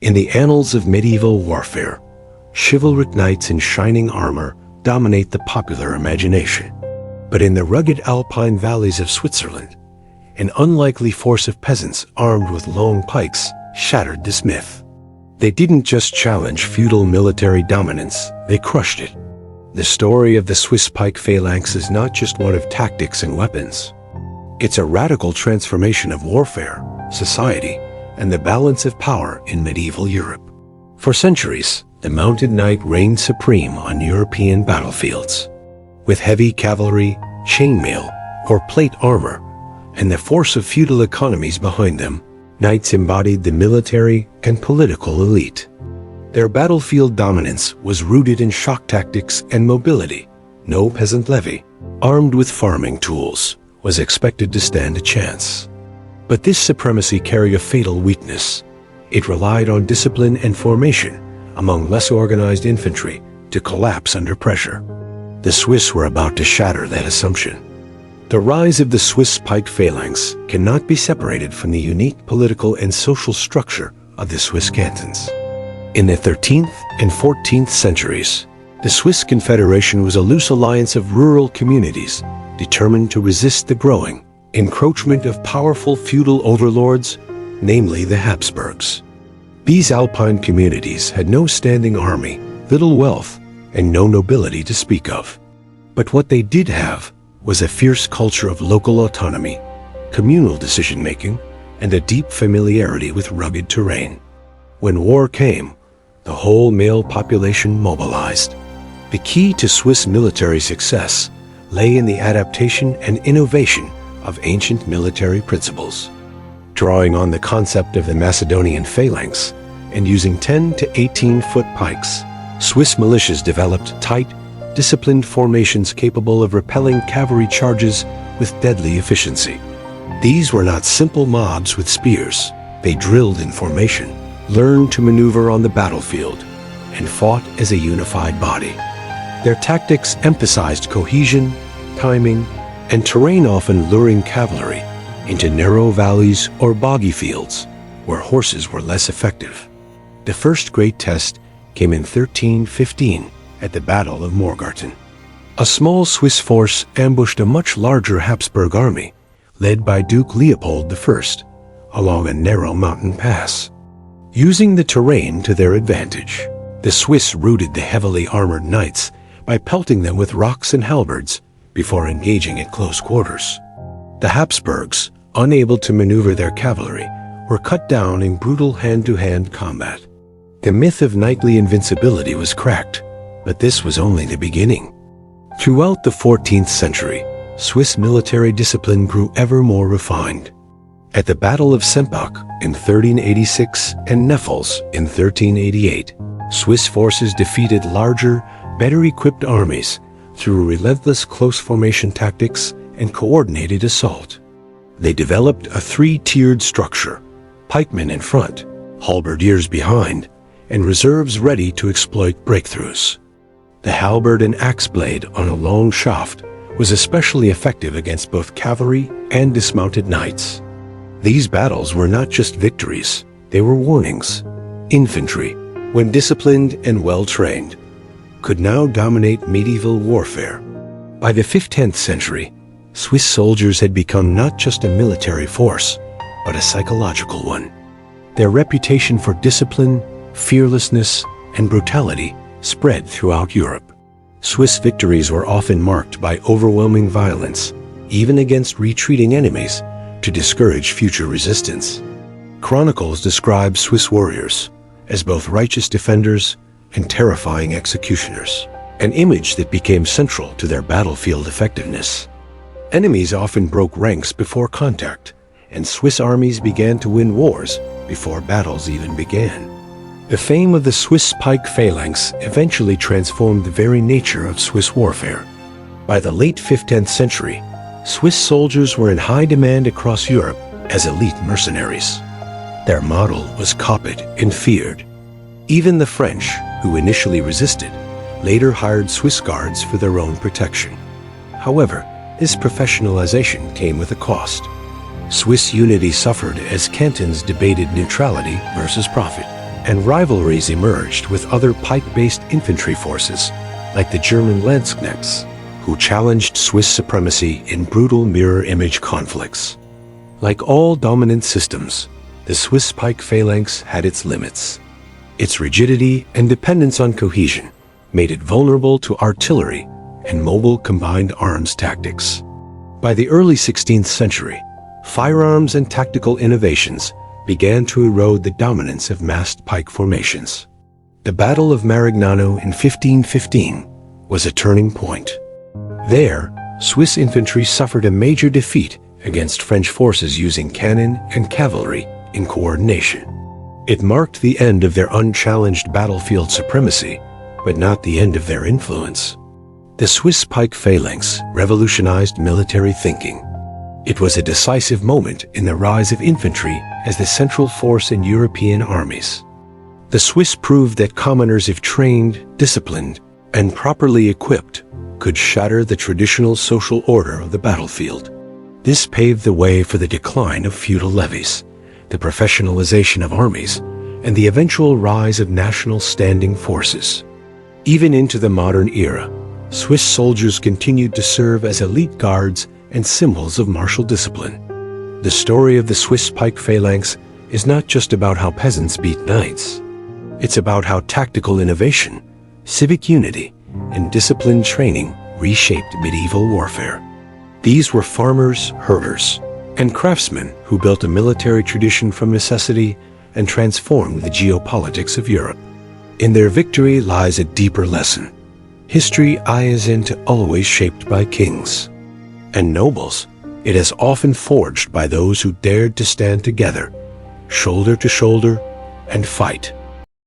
In the annals of medieval warfare, chivalric knights in shining armor dominate the popular imagination. But in the rugged alpine valleys of Switzerland, an unlikely force of peasants armed with long pikes shattered this myth. They didn't just challenge feudal military dominance, they crushed it. The story of the Swiss Pike Phalanx is not just one of tactics and weapons. It's a radical transformation of warfare, society, and the balance of power in medieval Europe. For centuries, the mounted knight reigned supreme on European battlefields. With heavy cavalry, chainmail, or plate armor, and the force of feudal economies behind them, knights embodied the military and political elite. Their battlefield dominance was rooted in shock tactics and mobility. No peasant levy, armed with farming tools, was expected to stand a chance. But this supremacy carried a fatal weakness. It relied on discipline and formation among less organized infantry to collapse under pressure. The Swiss were about to shatter that assumption. The rise of the Swiss Pike Phalanx cannot be separated from the unique political and social structure of the Swiss cantons. In the 13th and 14th centuries, the Swiss Confederation was a loose alliance of rural communities determined to resist the growing encroachment of powerful feudal overlords, namely the Habsburgs. These alpine communities had no standing army, little wealth, and no nobility to speak of. But what they did have was a fierce culture of local autonomy, communal decision-making, and a deep familiarity with rugged terrain. When war came, the whole male population mobilized. The key to Swiss military success lay in the adaptation and innovation of ancient military principles. Drawing on the concept of the Macedonian phalanx and using 10 to 18-foot pikes, Swiss militias developed tight, disciplined formations capable of repelling cavalry charges with deadly efficiency. These were not simple mobs with spears. They drilled in formation, learned to maneuver on the battlefield, and fought as a unified body. Their tactics emphasized cohesion, timing, and terrain, often luring cavalry into narrow valleys or boggy fields where horses were less effective. The first great test came in 1315 at the Battle of Morgarten. A small Swiss force ambushed a much larger Habsburg army, led by Duke Leopold I, along a narrow mountain pass. Using the terrain to their advantage, the Swiss routed the heavily armored knights by pelting them with rocks and halberds before engaging at close quarters. The Habsburgs, unable to maneuver their cavalry, were cut down in brutal hand-to-hand combat. The myth of knightly invincibility was cracked, but this was only the beginning. Throughout the 14th century, Swiss military discipline grew ever more refined. At the Battle of Sempach in 1386 and Neffels in 1388, Swiss forces defeated larger, better-equipped armies through relentless close formation tactics and coordinated assault. They developed a three-tiered structure: pikemen in front, halberdiers behind, and reserves ready to exploit breakthroughs. The halberd and axe blade on a long shaft was especially effective against both cavalry and dismounted knights. These battles were not just victories, they were warnings. Infantry, when disciplined and well-trained, could now dominate medieval warfare. By the 15th century, Swiss soldiers had become not just a military force, but a psychological one. Their reputation for discipline, fearlessness, and brutality spread throughout Europe. Swiss victories were often marked by overwhelming violence, even against retreating enemies, to discourage future resistance. Chronicles describe Swiss warriors as both righteous defenders and terrifying executioners, an image that became central to their battlefield effectiveness. Enemies often broke ranks before contact, and Swiss armies began to win wars before battles even began. The fame of the Swiss Pike Phalanx eventually transformed the very nature of Swiss warfare. By the late 15th century, Swiss soldiers were in high demand across Europe as elite mercenaries. Their model was copied and feared. Even the French, who initially resisted, later hired Swiss guards for their own protection. However, this professionalization came with a cost. Swiss unity suffered as cantons debated neutrality versus profit. and rivalries emerged with other pike-based infantry forces, like the German Landsknechts, who challenged Swiss supremacy in brutal mirror image conflicts. Like all dominant systems, the Swiss Pike Phalanx had its limits. Its rigidity and dependence on cohesion made it vulnerable to artillery and mobile combined arms tactics. By the early 16th century, firearms and tactical innovations began to erode the dominance of massed pike formations. The Battle of Marignano in 1515 was a turning point. There, Swiss infantry suffered a major defeat against French forces using cannon and cavalry in coordination. It marked the end of their unchallenged battlefield supremacy, but not the end of their influence. The Swiss Pike Phalanx revolutionized military thinking. It was a decisive moment in the rise of infantry as the central force in European armies. The Swiss proved that commoners, if trained, disciplined, and properly equipped, could shatter the traditional social order of the battlefield. This paved the way for the decline of feudal levies, the professionalization of armies, and the eventual rise of national standing forces. Even into the modern era, Swiss soldiers continued to serve as elite guards and symbols of martial discipline. The story of the Swiss Pike Phalanx is not just about how peasants beat knights. It's about how tactical innovation, civic unity, and disciplined training reshaped medieval warfare. These were farmers, herders, and craftsmen who built a military tradition from necessity and transformed the geopolitics of Europe. In their victory lies a deeper lesson. History isn't always shaped by kings and nobles. It is often forged by those who dared to stand together, shoulder to shoulder, and fight